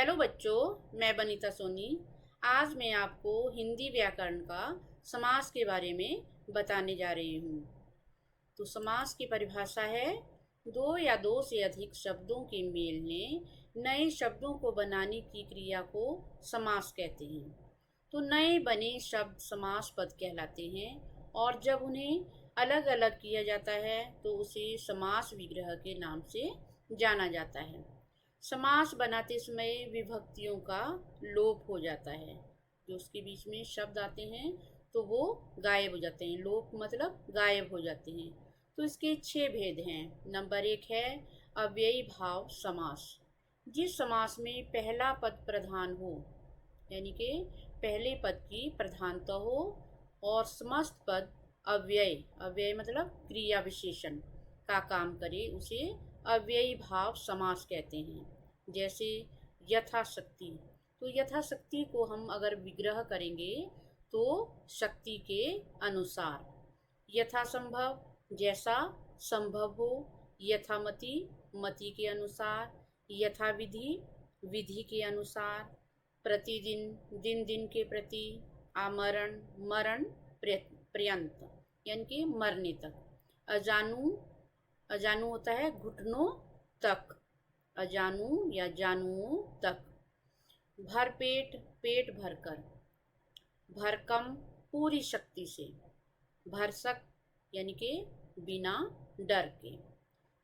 Hello बच्चों, मैं बनीता सोनी। आज मैं आपको हिंदी व्याकरण का समास के बारे में बताने जा रही हूँ। तो समास की परिभाषा है दो या दो से अधिक शब्दों के मेल ने नए शब्दों को बनाने की क्रिया को समास कहते हैं। तो नए बने शब्द समास पद कहलाते हैं और जब उन्हें अलग अलग किया जाता है तो उसे समास विग्रह के नाम से जाना जाता है। समास बनाते समय विभक्तियों का लोप हो जाता है। जो उसके बीच में शब्द आते हैं तो वो गायब हो जाते हैं। लोप मतलब गायब हो जाते हैं। तो इसके 6 भेद हैं। नंबर 1 है अव्ययी भाव समास। जिस समास में पहला पद प्रधान हो, यानी कि पहले पद की प्रधानता हो और समस्त पद अव्यय, अव्यय मतलब क्रिया विशेषण का काम करे, उसे अव्ययी भाव समास कहते हैं। जैसे यथाशक्ति, तो यथाशक्ति को हम अगर विग्रह करेंगे तो शक्ति के अनुसार। यथासंभव, जैसा संभव हो। यथामति, मति के अनुसार। यथाविधि, विधि के अनुसार। प्रतिदिन, दिन दिन के प्रति। आमरण, मरण पर्यंत, यानी कि मरने तक। अजानु, अजानु होता है घुटनों तक, अजानु या जानुओं तक। भरपेट, पेट भरकर। भरकम, पूरी शक्ति से। भरसक, यानी कि बिना डर के।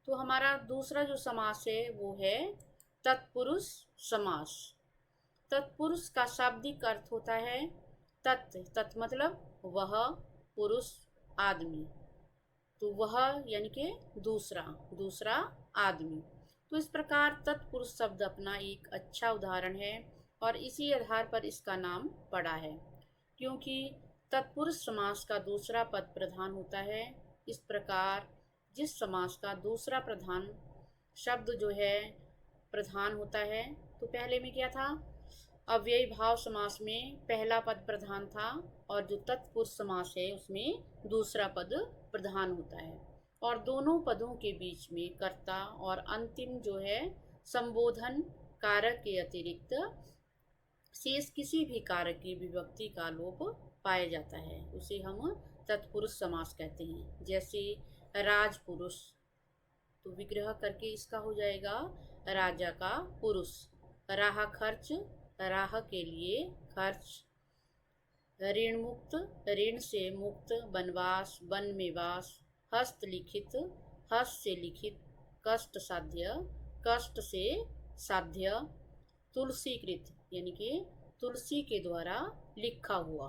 तो हमारा दूसरा जो समास है वो है तत्पुरुष समास। तत्पुरुष का शाब्दिक अर्थ होता है तत् मतलब वह, पुरुष आदमी। तो वह यानी कि दूसरा, दूसरा आदमी। तो इस प्रकार तत्पुरुष शब्द अपना एक अच्छा उदाहरण है और इसी आधार पर इसका नाम पड़ा है, क्योंकि तत्पुरुष समास का दूसरा पद प्रधान होता है। इस प्रकार जिस समास का दूसरा प्रधान शब्द जो है प्रधान होता है, तो पहले में क्या था, अव्ययी भाव समास में पहला पद प्रधान था और जो तत्पुरुष समास है उसमें दूसरा पद प्रधान होता है और दोनों पदों के बीच में कर्ता और अंतिम जो है संबोधन कारक के अतिरिक्त शेष किसी भी कारक की विभक्ति का लोप पाया जाता है, उसे हम तत्पुरुष समास कहते हैं। जैसे राजपुरुष, तो विग्रह करके इसका हो जाएगा राजा का पुरुष। राह खर्च, राह के लिए खर्च। ऋण मुक्त, ऋण से मुक्त। वनवास, वन में वास। हस्तलिखित, हस्त से लिखित। कष्ट साध्य, कष्ट से साध्य। तुलसीकृत, यानी कि तुलसी के द्वारा लिखा हुआ।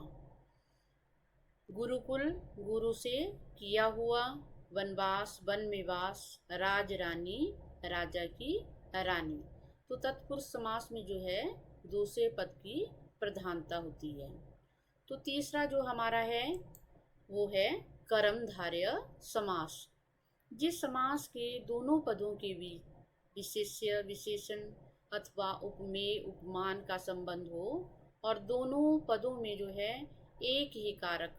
गुरुकुल, गुरु से किया हुआ। वनवास, वन में वास। राजरानी, राजा की रानी। तो तत्पुरुष समास में जो है दूसरे पद की प्रधानता होती है। तो तीसरा जो हमारा है वो है कर्मधारय समास। जिस समास के दोनों पदों के बीच विशेष्य, विशेषण अथवा उपमेय, उपमान का संबंध हो और दोनों पदों में जो है एक ही कारक,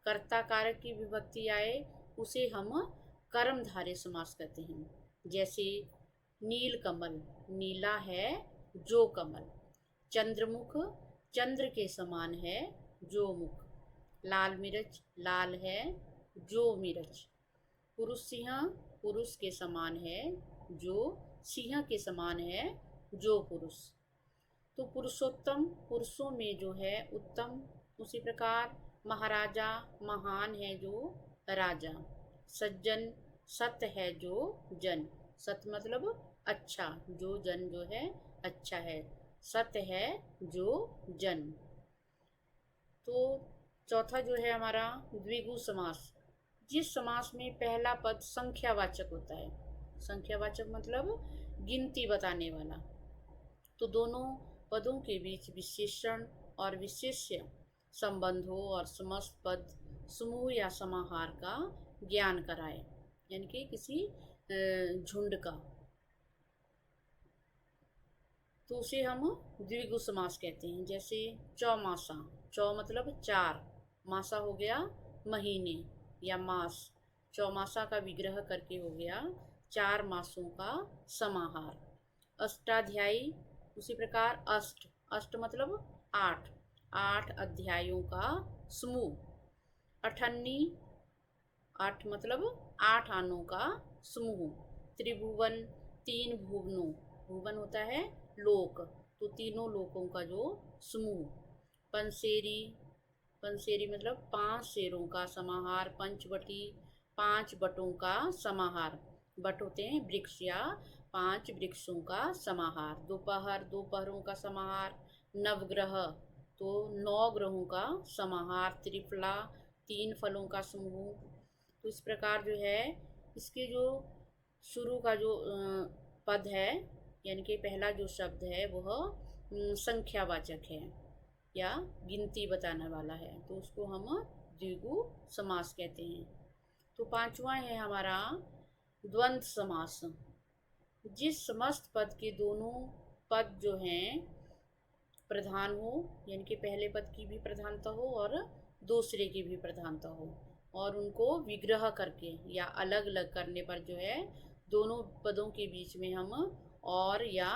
कर्ता कारक की विभक्ति आए, उसे हम कर्मधारय समास कहते हैं। जैसे नील कमल, नीला है जो कमल। चंद्रमुख, चंद्र के समान है जो मुख। लाल मिर्च, लाल है जो मिर्च। पुरुष सिंह, पुरुष के समान है जो, सिंह के समान है जो पुरुष। तो पुरुषोत्तम, पुरुषों में जो है उत्तम। उसी प्रकार महाराजा, महान है जो राजा। सज्जन, सत है जो जन। सत मतलब अच्छा, जो जन जो है अच्छा है। सत है जो जन। तो चौथा जो है हमारा द्विगु समास। जिस समास में पहला पद संख्यावाचक होता है, संख्यावाचक मतलब गिनती बताने वाला, तो दोनों पदों के बीच विशेषण और विशेष्य संबंध हो और समस्त पद समूह या समाहार का ज्ञान कराए, यानी कि किसी झुंड का, तो उसे हम द्विगु समास कहते हैं। जैसे चौमासा, चौ मतलब चार, मासा हो गया महीने या मास। चौमासा का विग्रह करके हो गया 4 मासों का समाहार। अष्टाध्यायी, उसी प्रकार अष्ट, अष्ट मतलब आठ, आठ अध्यायों का समूह। अठन्नी, आठ मतलब आठ आनों का समूह। त्रिभुवन, तीन भुवनों, भुवन होता है लोक, तो तीनों लोकों का जो समूह। पंसेरी, पंसेरी मतलब पांच शेरों का समाहार। पंचवटी, पांच बटों का समाहार। बट होते हैं वृक्ष या पांच वृक्षों का समाहार। दोपहर, दोपहरों का समाहार। नवग्रह, तो नौ ग्रहों का समाहार। त्रिफला, तीन फलों का समूह। तो इस प्रकार जो है इसके जो शुरू का जो पद है, यानी कि पहला जो शब्द है वह संख्यावाचक है या गिनती बताने वाला है, तो उसको हम द्विगु समास कहते हैं। तो पांचवा है हमारा द्वंद्व समास। जिस समस्त पद के दोनों पद जो हैं प्रधान हो, यानी कि पहले पद की भी प्रधानता हो और दूसरे की भी प्रधानता हो, और उनको विग्रह करके या अलग अलग करने पर जो है दोनों पदों के बीच में हम और या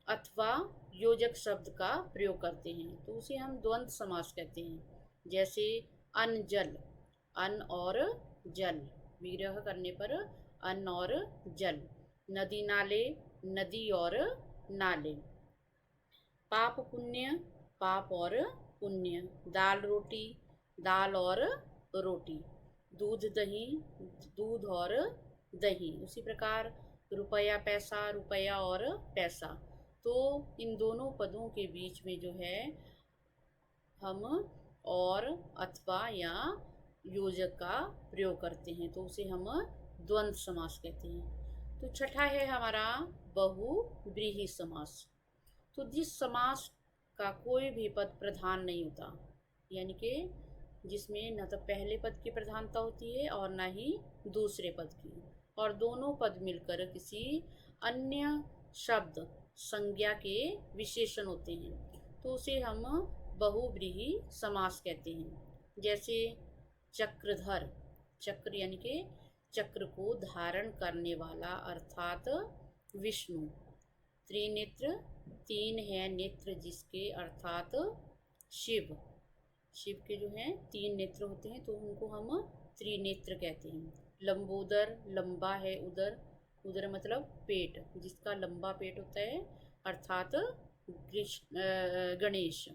अथवा योजक शब्द का प्रयोग करते हैं, तो उसे हम द्वंद्व समास कहते हैं। जैसे अन्न जल, अन्न और जल, विग्रह करने पर अन्न और जल। नदी नाले, नदी और नाले। पाप पुण्य, पाप और पुण्य। दाल रोटी, दाल और रोटी। दूध दही, दूध और दही। उसी प्रकार रुपया पैसा, रुपया और पैसा। तो इन दोनों पदों के बीच में जो है हम और अथवा या योजक का प्रयोग करते हैं, तो उसे हम द्वंद्व समास कहते हैं। तो छठा है हमारा बहुव्रीहि समास। तो जिस समास का कोई भी पद प्रधान नहीं होता, यानी कि जिसमें न तो पहले पद की प्रधानता होती है और न ही दूसरे पद की, और दोनों पद मिलकर किसी अन्य शब्द संज्ञा के विशेषण होते हैं, तो उसे हम बहुव्रीहि समास कहते हैं। जैसे चक्रधर, चक्र यानी कि चक्र को धारण करने वाला अर्थात विष्णु। त्रिनेत्र, तीन है नेत्र जिसके अर्थात शिव, शिव के जो हैं तीन नेत्र होते हैं, तो उनको हम त्रिनेत्र कहते हैं। लंबोदर, लंबा है उदर, उदर मतलब पेट, जिसका लंबा पेट होता है अर्थात गणेश।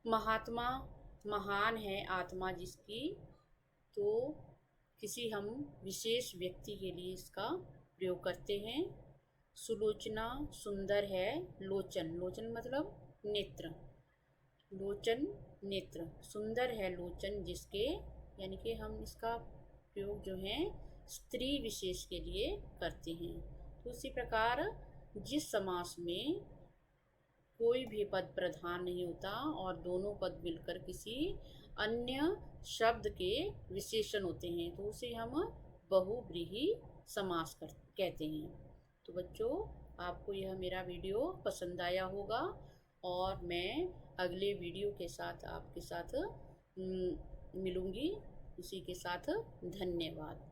महात्मा, महान है आत्मा जिसकी, तो किसी हम विशेष व्यक्ति के लिए इसका प्रयोग करते हैं। सुलोचना, सुंदर है लोचन, लोचन मतलब नेत्र, लोचन नेत्र। सुंदर है लोचन जिसके, यानी कि हम इसका प्रयोग जो है स्त्री विशेष के लिए करते हैं। तो उसी प्रकार जिस समास में कोई भी पद प्रधान नहीं होता और दोनों पद मिलकर किसी अन्य शब्द के विशेषण होते हैं, तो उसे हम बहुव्रीहि समास कहते हैं। तो बच्चों, आपको यह मेरा वीडियो पसंद आया होगा, और मैं अगले वीडियो के साथ आपके साथ मिलूँगी। उसी के साथ धन्यवाद।